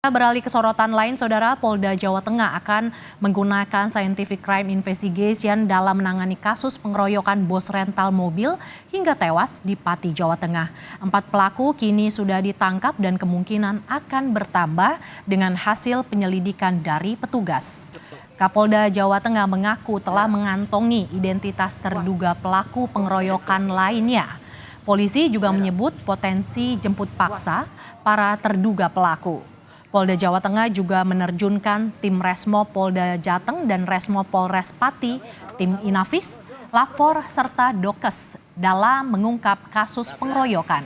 Beralih ke sorotan lain, Saudara, Polda Jawa Tengah akan menggunakan Scientific Crime Investigation dalam menangani kasus pengeroyokan bos rental mobil hingga tewas di Pati, Jawa Tengah. 4 pelaku kini sudah ditangkap dan kemungkinan akan bertambah dengan hasil penyelidikan dari petugas. Kapolda Jawa Tengah mengaku telah mengantongi identitas terduga pelaku pengeroyokan lainnya. Polisi juga menyebut potensi jemput paksa para terduga pelaku. Polda Jawa Tengah juga menerjunkan tim Resmo Polda Jateng dan Resmo Polres Pati, tim Inafis, Lafor, serta Dokes dalam mengungkap kasus pengeroyokan.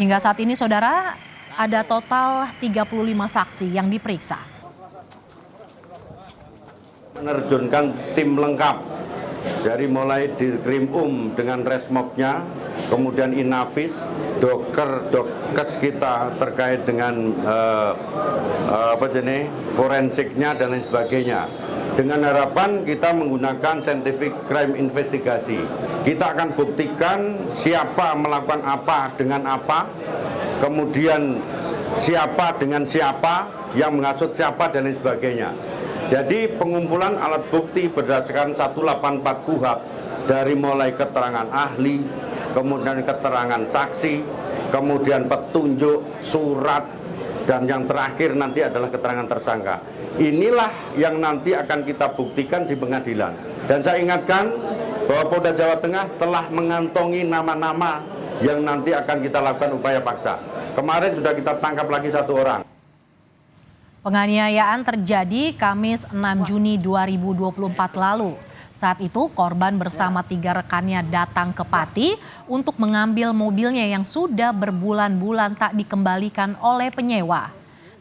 Hingga saat ini, Saudara, ada total 35 saksi yang diperiksa. Menerjunkan tim lengkap dari mulai Dirkrim dengan Resmobnya, kemudian Inafis, Dokes kita terkait dengan forensiknya dan lain sebagainya. Dengan harapan kita menggunakan Scientific Crime Investigasi. Kita akan buktikan siapa melakukan apa dengan apa, kemudian siapa dengan siapa, yang menghasut siapa dan lain sebagainya. Jadi pengumpulan alat bukti berdasarkan 184 KUHP dari mulai keterangan ahli, kemudian keterangan saksi, kemudian petunjuk, surat, dan yang terakhir nanti adalah keterangan tersangka. Inilah yang nanti akan kita buktikan di pengadilan. Dan saya ingatkan bahwa Polda Jawa Tengah telah mengantongi nama-nama yang nanti akan kita lakukan upaya paksa. Kemarin sudah kita tangkap lagi 1 orang. Penganiayaan terjadi Kamis 6 Juni 2024 lalu. Saat itu korban bersama 3 rekannya datang ke Pati untuk mengambil mobilnya yang sudah berbulan-bulan tak dikembalikan oleh penyewa.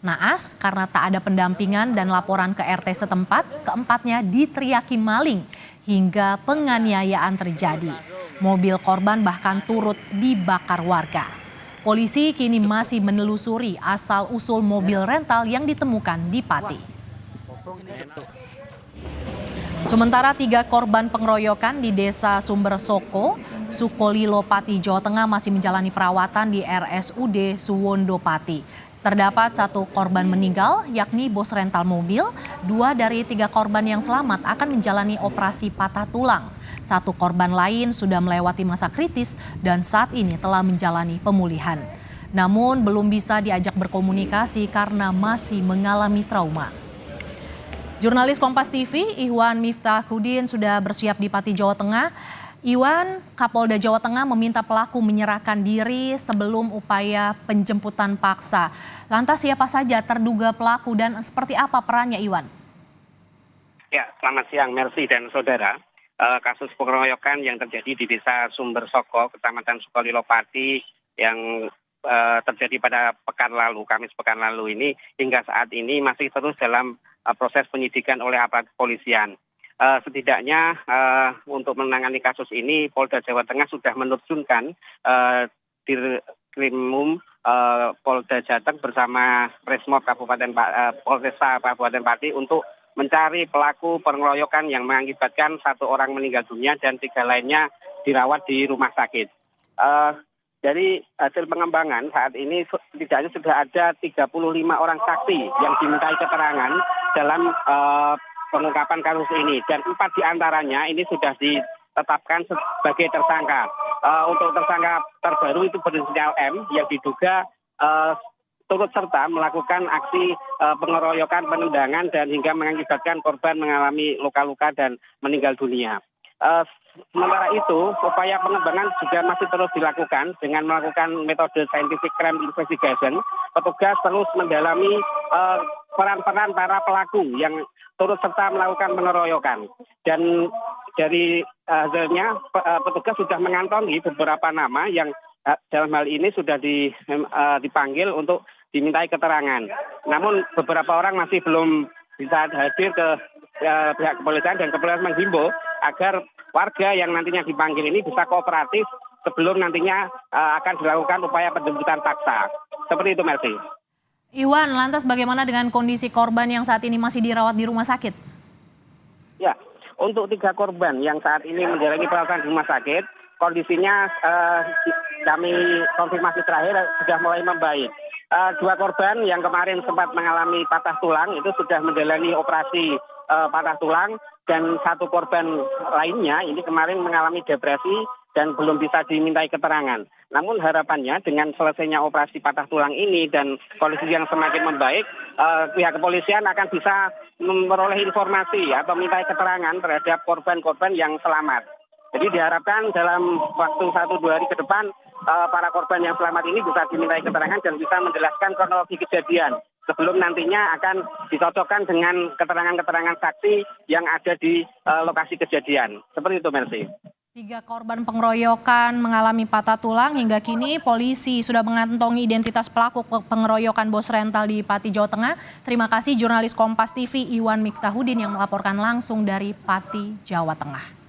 Naas karena tak ada pendampingan dan laporan ke RT setempat, keempatnya diteriaki maling hingga penganiayaan terjadi. Mobil korban bahkan turut dibakar warga. Polisi kini masih menelusuri asal-usul mobil rental yang ditemukan di Pati. Sementara 3 korban pengeroyokan di Desa Sumber Soko, Sukolilo, Pati, Jawa Tengah masih menjalani perawatan di RSUD Suwondo, Pati. Terdapat 1 korban meninggal, yakni bos rental mobil. 2 dari 3 korban yang selamat akan menjalani operasi patah tulang. 1 korban lain sudah melewati masa kritis dan saat ini telah menjalani pemulihan. Namun belum bisa diajak berkomunikasi karena masih mengalami trauma. Jurnalis Kompas TV, Iwan Miftahudin sudah bersiap di Pati, Jawa Tengah. Iwan, Kapolda Jawa Tengah meminta pelaku menyerahkan diri sebelum upaya penjemputan paksa. Lantas siapa saja terduga pelaku dan seperti apa perannya, Iwan? Ya, selamat siang Mercy dan saudara. Kasus pengeroyokan yang terjadi di Desa Sumber Soko, Kecamatan Sukolilo, Pati yang terjadi pada Kamis pekan lalu ini hingga saat ini masih terus dalam proses penyidikan oleh aparat kepolisian. Setidaknya untuk menangani kasus ini Polda Jawa Tengah sudah menerjunkan Dirkrimum Polda Jateng bersama Resmob Polresta Kabupaten Pati untuk mencari pelaku pengeroyokan yang mengakibatkan 1 orang meninggal dunia dan 3 lainnya dirawat di rumah sakit. Dari hasil pengembangan saat ini setidaknya sudah ada 35 orang saksi yang dimintai keterangan dalam pengungkapan kasus ini dan 4 diantaranya ini sudah ditetapkan sebagai tersangka. Untuk tersangka terbaru itu berinisial M yang diduga turut serta melakukan aksi pengeroyokan, penendangan dan hingga mengakibatkan korban mengalami luka-luka dan meninggal dunia. Sementara itu, upaya pengembangan juga masih terus dilakukan dengan melakukan metode Scientific Crime Investigation. Petugas terus mendalami peran-peran para pelaku yang turut serta melakukan pengeroyokan. Dan dari hasilnya, petugas sudah mengantongi beberapa nama yang dalam hal ini sudah dipanggil untuk dimintai keterangan. Namun beberapa orang masih belum bisa hadir ke pihak kepolisian dan kepolisian menghimbau agar warga yang nantinya dipanggil ini bisa kooperatif sebelum nantinya akan dilakukan upaya penjemputan paksa. Seperti itu, Mercy. Iwan, lantas bagaimana dengan kondisi korban yang saat ini masih dirawat di rumah sakit? Ya, untuk 3 korban yang saat ini menjalani perawatan di rumah sakit, kondisinya kami konfirmasi terakhir sudah mulai membaik. dua korban yang kemarin sempat mengalami patah tulang itu sudah menjalani operasi patah tulang, dan satu korban lainnya ini kemarin mengalami depresi dan belum bisa dimintai keterangan. Namun harapannya dengan selesainya operasi patah tulang ini dan kondisi yang semakin membaik, pihak kepolisian akan bisa memperoleh informasi atau mintai keterangan terhadap korban-korban yang selamat. Jadi diharapkan dalam waktu 1-2 hari ke depan, para korban yang selamat ini bisa dimintai keterangan dan bisa menjelaskan kronologi kejadian sebelum nantinya akan dicocokkan dengan keterangan-keterangan saksi yang ada di lokasi kejadian. Seperti itu, Mercy. 3 korban pengeroyokan mengalami patah tulang. Hingga kini polisi sudah mengantongi identitas pelaku pengeroyokan bos rental di Pati, Jawa Tengah. Terima kasih jurnalis Kompas TV Iwan Miftahudin yang melaporkan langsung dari Pati, Jawa Tengah.